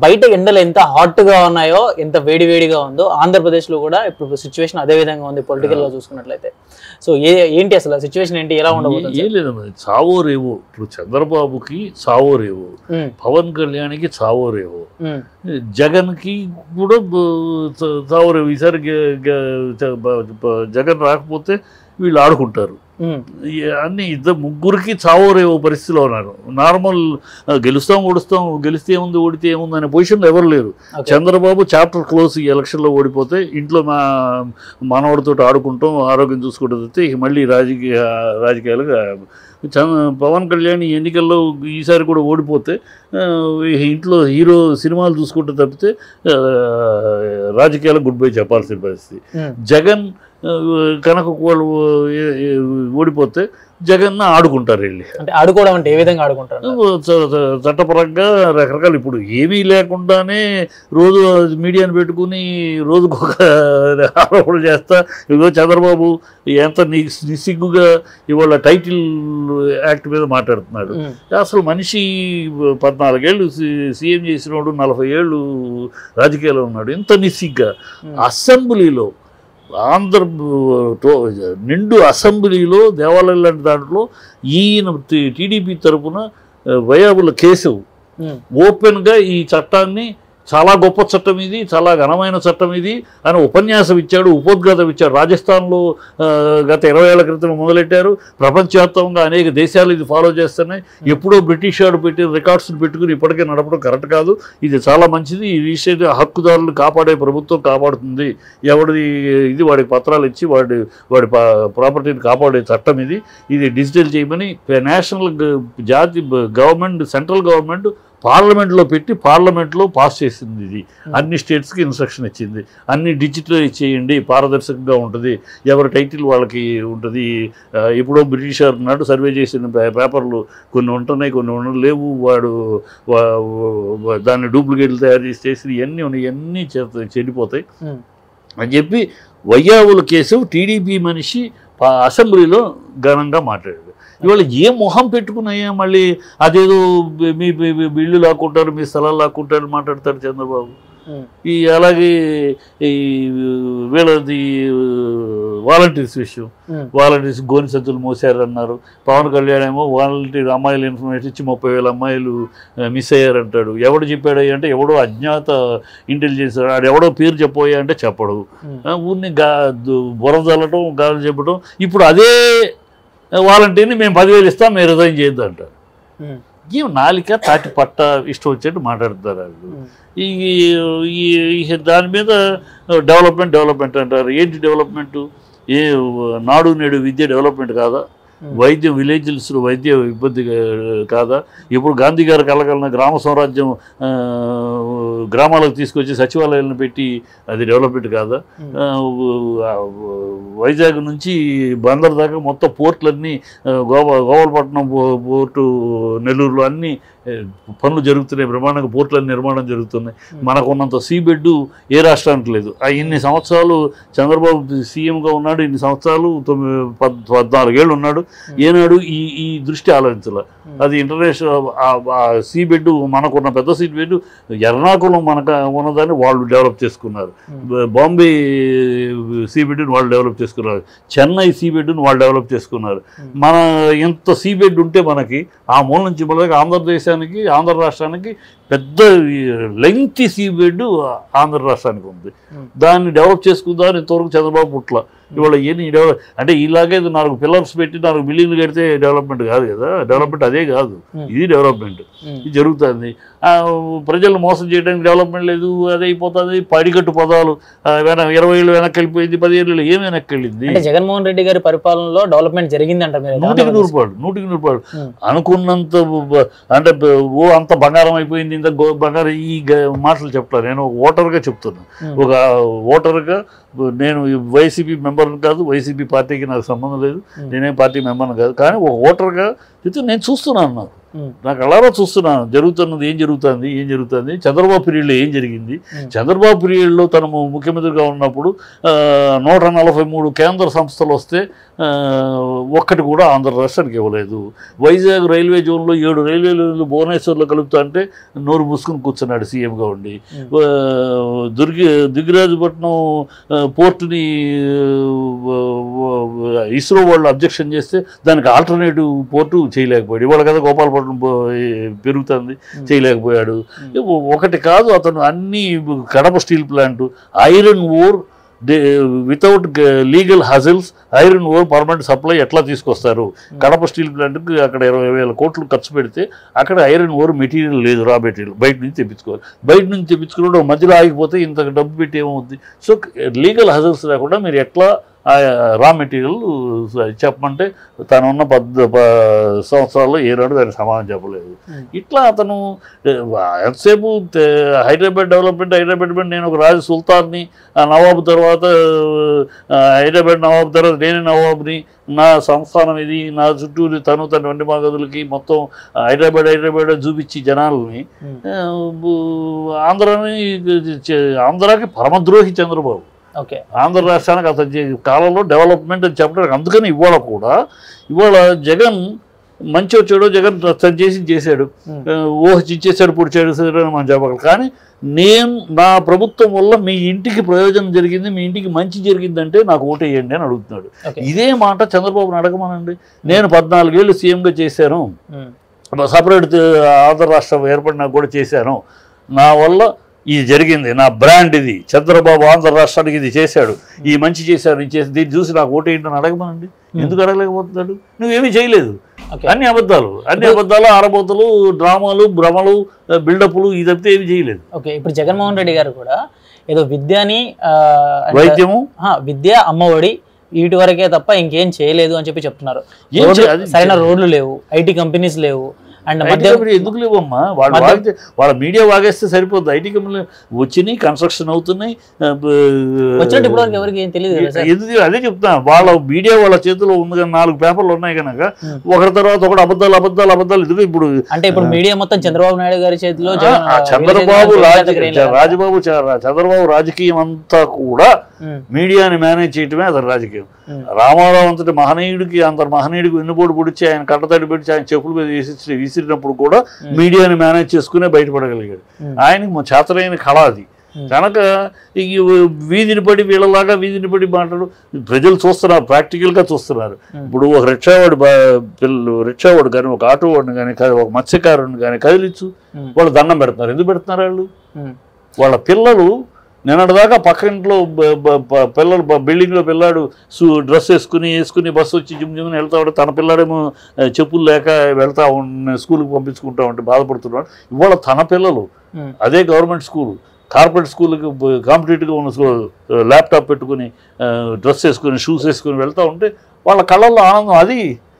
బయట ఎండలు ఎంత హాట్ గా ఉన్నాయో ఎంత వేడివేడిగా ఉందో ఆంధ్రప్రదేశ్ లో కూడా ఇప్పుడు సిచ్యువేషన్ అదే విధంగా ఉంది పొలిటికల్ గా చూసుకున్నట్లయితే. సో ఏంటి అసలు సిచ్యువేషన్ ఏంటి, ఎలా ఉండబోతుంది? ఏం లేదమ్మా, చావో రేవో. ఇప్పుడు చంద్రబాబుకి చావో రేవో, పవన్ కళ్యాణ్కి చావో రేవో, జగన్కి కూడా చావో రేవో. ఈసారి జగన్ రాకపోతే వీళ్ళు ఆడుకుంటారు. అన్ని ఇద్దరు ముగ్గురికి చావో రేవో పరిస్థితిలో ఉన్నారు. నార్మల్ గెలుస్తాం ఓడుస్తాం, గెలిస్తే ఏముంది ఓడితే ఏముంది అనే పొజిషన్లో ఎవరు లేరు. చంద్రబాబు చాప్టర్ క్లోజ్, ఈ ఎలక్షన్లో ఓడిపోతే ఇంట్లో మనవాడితో ఆడుకుంటాం, ఆరోగ్యం చూసుకుంటూ వస్తే ఇక మళ్ళీ రాజకీయాలుగా. పవన్ కళ్యాణ్ ఎన్నికల్లో ఈసారి కూడా ఓడిపోతే ఇంట్లో హీరో సినిమాలు చూసుకుంటూ తప్పితే రాజకీయాలకు గుడ్ బై చెప్పాల్సిన పరిస్థితి. జగన్ కనుక వాళ్ళు ఓడిపోతే జగన్ ఆడుకుంటారు వెళ్ళి. అంటే ఆడుకోవడం అంటే ఏ విధంగా ఆడుకుంటారు? చట్టపరంగా రకరకాలు. ఇప్పుడు ఏమీ లేకుండానే రోజు మీడియాను పెట్టుకుని రోజుకొక ఆరోపణలు చేస్తా. ఇదిగో చంద్రబాబు ఎంత నిస్సిగ్గుగా ఇవాళ టైటిల్ యాక్ట్ మీద మాట్లాడుతున్నాడు. అసలు మనిషి 14 ఏళ్ళు సీఎం చేసినోడు, 40 ఏళ్ళు రాజకీయాల్లో ఉన్నాడు. ఎంత నిస్సిగ్గా అసెంబ్లీలో, నిండు అసెంబ్లీలో, దేవాలయం లాంటి దాంట్లో ఈయన టీడీపీ తరఫున వయాబుల కేశవ్ ఓపెన్గా ఈ చట్టాన్ని చాలా గొప్ప చట్టం ఇది, చాలా ఘనమైన చట్టం ఇది అని ఉపన్యాసం ఇచ్చాడు, ఉపోద్ఘాతం ఇచ్చాడు. రాజస్థాన్లో గత 20 ఏళ్ల క్రితం మొదలెట్టారు. ప్రపంచవ్యాప్తంగా అనేక దేశాలు ఇది ఫాలో చేస్తున్నాయి. ఎప్పుడో బ్రిటిష్ వాడు పెట్టిన రికార్డ్స్ని పెట్టుకుని ఇప్పటికే నడపడం కరెక్ట్ కాదు. ఇది చాలా మంచిది. ఈ విషయం హక్కుదారులను కాపాడే ప్రభుత్వం కాపాడుతుంది. ఎవరిది ఇది వాడికి పత్రాలు ఇచ్చి వాడి ప్రాపర్టీని కాపాడే చట్టం ఇది. ఇది డిజిటల్ చేయమని నేషనల్ గవర్నమెంట్, సెంట్రల్ గవర్నమెంట్ పార్లమెంట్లో పెట్టి పార్లమెంట్లో పాస్ చేసింది. ఇది అన్ని స్టేట్స్కి ఇన్స్ట్రక్షన్ ఇచ్చింది. అన్ని డిజిటలైజ్ చేయండి, పారదర్శకంగా ఉంటుంది, ఎవరి టైటిల్ వాళ్ళకి ఉంటుంది. ఎప్పుడో బ్రిటిష్ నాడు సర్వే చేసిన పేపర్లు కొన్ని ఉంటున్నాయి, కొన్ని లేవు. వాడు దాన్ని డూప్లికేట్లు తయారు చేసి ఇవన్నీ ఉన్నాయి, ఇవన్నీ చెడిపోతాయి అని చెప్పి వయ్యావుల కేసు టీడీపీ మనిషి అసెంబ్లీలో ఘనంగా మాట్లాడాడు. ఇవాళ ఏ మొహం పెట్టుకున్నాయా మళ్ళీ అదేదో మీ బిల్లు లాక్కుంటారు, మీ స్థలాలు లాక్కుంటారు మాట్లాడతాడు చంద్రబాబు. అలాగే ఈ వీళ్ళది వాలంటీర్స్ విషయం, వాలంటీర్స్ గోని సంచులు మోసారన్నారు. పవన్ కళ్యాణ్ ఏమో వాలంటీర్ అమ్మాయిలు ఇన్ఫర్మేషన్ ఇచ్చి 30,000 అమ్మాయిలు మిస్ అయ్యారంటాడు. ఎవడు చెప్పాడు అంటే ఎవడో అజ్ఞాత ఇంటెలిజెన్స్, ఎవడో పేరు చెప్పబోయా అంటే చెప్పడు. ఊరిని బురద చల్లటం, గాలి చెప్పడం. ఇప్పుడు అదే వాలంటీర్ని మేము 10,000 ఇస్తాం, మీరు రిజైన్ చేయొద్దు అంటారు. ఏం నాలిక తాటి పట్ట ఇష్టం వచ్చేట్టు మాట్లాడుతారు వాళ్ళు. ఈ దాని మీద డెవలప్మెంట్ అంటారు. ఏంటి డెవలప్మెంటు? నాడు నేడు విద్య డెవలప్మెంట్ కాదా? వైద్యం, విలేజెస్లో వైద్య ఇబ్బంది కాదా? ఇప్పుడు గాంధీ గారు కలగలన గ్రామ స్వరాజ్యం గ్రామాలకు తీసుకొచ్చి సచివాలయాలను పెట్టి అది డెవలప్మెంట్ కాదా? వైజాగ్ నుంచి బందర్ దాకా మొత్తం పోర్ట్లన్నీ, గోపాలపట్నం పోర్టు, నెల్లూరులో అన్నీ పనులు జరుగుతున్నాయి. బ్రహ్మాండంగా పోర్టులన్నీ నిర్మాణం జరుగుతున్నాయి. మనకున్నంత సీబెడ్ ఏ రాష్ట్రానికి లేదు. ఇన్ని సంవత్సరాలు చంద్రబాబు సీఎంగా ఉన్నాడు, ఇన్ని సంవత్సరాలు 14 ఏళ్ళు ఉన్నాడు. ఏనాడు ఈ దృష్టి ఆలోచించాల. అది ఇంటర్నేషనల్ సీబెడ్, మనకున్న పెద్ద సీబెడ్ ఎర్నాకుళం మనకు ఉన్నదాన్ని వాళ్ళు డెవలప్ చేసుకున్నారు. బాంబే సీబెడ్ని వాళ్ళు డెవలప్ చేసుకున్నారు. చెన్నై సీబెడ్ని వాళ్ళు డెవలప్ చేసుకున్నారు. మన ఎంత సీబెడ్ ఉంటే మనకి ఆ మూల నుంచి మనకి ఆంధ్రదేశానికి, ఆంధ్ర రాష్ట్రానికి పెద్ద లెంగ్తీ సీబెడ్ ఆంధ్ర రాష్ట్రానికి ఉంది. దాన్ని డెవలప్ చేసుకుందామని ఇంతవరకు చంద్రబాబు పుట్ల. ఇవాళ ఏమి డెవలప్ అంటే ఇలాగే 4 పిల్లర్స్ పెట్టి 4 బిల్డింగ్లు కడితే డెవలప్మెంట్ కాదు కదా. డెవలప్మెంట్ అదే కాదు, ఇది డెవలప్మెంట్. ఇది జరుగుతుంది. ప్రజలను మోసం చేయడానికి డెవలప్మెంట్ లేదు, అదే అయిపోతుంది. పడికట్టు పదాలు 20 ఏళ్ళు వెనక్కి వెళ్ళిపోయింది, 10 ఏళ్ళు ఏమి వెనక్కి వెళ్ళింది. జగన్మోహన్ రెడ్డి గారి పరిపాలనలో డెవలప్మెంట్ జరిగిందంట. 100% అనుకున్నంత అంటే అంత బంగారం అయిపోయింది, ఇంత బంగారం, ఈ మాటలు చెప్తాను. నేను ఓటర్గా చెప్తున్నా. ఒక ఓటర్గా నేను వైసీపీ మెంబర్ని కాదు, వైసీపీ పార్టీకి నాకు సంబంధం లేదు, నేనేం పార్టీ మెంబర్ని కాదు. కానీ ఒక ఓటర్గా చెప్తే నేను చూస్తున్నాను. నాకు నాకు అలారా చూస్తున్నాను జరుగుతున్నది, ఏం జరుగుతుంది చంద్రబాబు పీరియడ్లో ఏం జరిగింది. చంద్రబాబు పీరియడ్లో తను ముఖ్యమంత్రిగా ఉన్నప్పుడు 143 కేంద్ర సంస్థలు వస్తే ఒక్కటి కూడా ఆంధ్ర రాష్ట్రానికి ఇవ్వలేదు. వైజాగ్ రైల్వే జోన్లో 7 రైల్వే లైన్లు భువనేశ్వర్లో కలుపుతా అంటే నోరు మూసుకుని కూర్చున్నాడు సీఎంగా ఉండి. దిగిరాజుపట్నం పోర్టుని ఇస్రో వాళ్ళు అబ్జెక్షన్ చేస్తే దానికి ఆల్టర్నేటివ్ పోర్టు చేయలేకపోయాడు. ఇవాళ కదా గోపాలపట్నం పెరుగుతుంది, చేయలేకపోయాడు. ఒకటి కాదు, అతను అన్ని Kadapa steel plant iron ore without legal hassles iron ore permanent supply ఎట్లా తీసుకొస్తారు? కడప స్టీల్ ప్లాంట్కి అక్కడ 20,000 కోట్లు ఖర్చు పెడితే అక్కడ ఐరన్ ఓర్ మెటీరియల్ లేదు, రా మెటీరియల్ బయట నుంచి తెప్పించుకోవాలి. బయట నుంచి తెప్పించుకుంటే మధ్యలో ఆగిపోతే ఇంత డబ్బు పెట్టి ఏమవుతుంది? సో లీగల్ హజిల్స్ లేకుండా మీరు ఎట్లా రా మెటీరియల్ చెప్పమంటే తను ఉన్న 10 సంవత్సరాల్లో ఏనాడు దానికి సమాధానం చెప్పలేదు. ఇట్లా అతను ఎంతసేపు హైదరాబాద్ డెవలప్మెంట్ నేను ఒక రాజు సుల్తాన్ని, నవాబు తర్వాత హైదరాబాద్ నవాబు తర్వాత నేనే నవాబుని, నా సంస్థానం ఇది, నా చుట్టూరు తన వెండి మాగదులకి మొత్తం హైదరాబాద్ చూపించి జనాలని ఆంధ్రాకి పరమద్రోహి చంద్రబాబు. ఆంధ్ర రాష్ట్రానికి అతని కాలంలో డెవలప్మెంట్ అని చెప్పడానికి. అందుకని ఇవాళ జగన్ మంచి వచ్చాడు, జగన్ తను చేశాడు, చించేశాడు, పొడిచాడు అని మనం చెప్పగలం. కానీ నా ప్రభుత్వం వల్ల మీ ఇంటికి ప్రయోజనం జరిగింది, మీ ఇంటికి మంచి జరిగిందంటే నాకు ఓటేయండి అని అడుగుతున్నాడు. ఇదే మాట చంద్రబాబుని అడగమనండి. నేను 14 ఏళ్ళు సీఎంగా చేశాను, సపరేట్ ఆంధ్ర రాష్ట్రం ఏర్పడినా కూడా చేశాను, నా వల్ల ఇది జరిగింది, నా బ్రాండ్ ఇది, చంద్రబాబు ఆంధ్ర రాష్ట్రానికి ఇది చేశాడు, ఈ మంచి చేశాడు, ఇది చేసి దీన్ని చూసి నాకు ఓటేంటని అడగమనండి. ఎందుకు అడగలేకపోతున్నాడు? నువ్వేమీ చేయలేదు. అన్ని అబద్ధాలు, ఆరబోతలు, డ్రామాలు, భ్రమలు, బిల్డప్లు, ఇది తప్పితే ఏమి చేయలేదు. ఓకే, ఇప్పుడు జగన్మోహన్ రెడ్డి గారు కూడా ఏదో విద్యని వైద్యము, విద్య, అమ్మఒడి వీటి వరకే తప్ప ఇంకేం చేయలేదు అని చెప్పి చెప్తున్నారు. సరైన రోడ్లు లేవు, ఐటీ కంపెనీస్ లేవు. అండ్ ఎందుకు లేవమ్మా? వాళ్ళ మీడియా వాగేస్తే సరిపోద్ది. ఐటీ కంపెనీలు వచ్చినాయి, కన్స్ట్రక్షన్ అవుతున్నాయి, ఎవరికి ఏం తెలియదు. ఎందుకు అదే చెప్తా, వాళ్ళ మీడియా వాళ్ళ చేతిలో ఉంది కానీ 4 పేపర్లు ఉన్నాయి కనుక ఒకరి తర్వాత ఒకటి అబద్ధాలు ఎందుకు ఇప్పుడు అంటే ఇప్పుడు మీడియా మొత్తం చంద్రబాబు నాయుడు గారి చేతిలో, చంద్రబాబు రాజకీయం అంతా కూడా మీడియాని మేనేజ్ చేయటమే అతని రాజకీయం. రామారావు అంతటి మహనీయుడికి వెన్నుపోటు పొడిచి ఆయన కట్టతడి పెట్టి ఆయన చెప్పుల మీద విసిరినప్పుడు కూడా మీడియాని మేనేజ్ చేసుకునే బయటపడగలిగాడు. ఆయనకి చేతనైన కళ అది. కనుక వీధిని పడి మాట్లాడు ప్రజలు చూస్తున్నారు, ప్రాక్టికల్గా చూస్తున్నారు. ఇప్పుడు ఒక రిక్షావాడు కానీ, ఒక ఆటో వాడిని కానీ, ఒక మత్స్యకారుని కానీ కదిలిచ్చు, వాళ్ళు దండం పెడుతున్నారు. ఎందుకు పెడుతున్నారు? వాళ్ళ పిల్లలు నిన్నటిదాకా పక్క ఇంట్లో పిల్లలు బిల్డింగ్లో పిల్లాడు డ్రెస్ వేసుకుని బస్సు వచ్చి జిమ్ని వెళ్తా ఉంటే తన పిల్లాడేమో చెప్పులు లేక వెళ్తా స్కూల్కి పంపించుకుంటా ఉంటే బాధపడుతున్నాడు. ఇవాళ తన పిల్లలు అదే గవర్నమెంట్ స్కూల్, కార్పొరేట్ స్కూల్కి కాంపిటేటివ్గా ఉన్న స్కూల్ ల్యాప్టాప్ పెట్టుకుని డ్రెస్ వేసుకుని షూస్ వేసుకుని వెళ్తూ ఉంటే వాళ్ళ కళ్ళల్లో ఆనందం. అది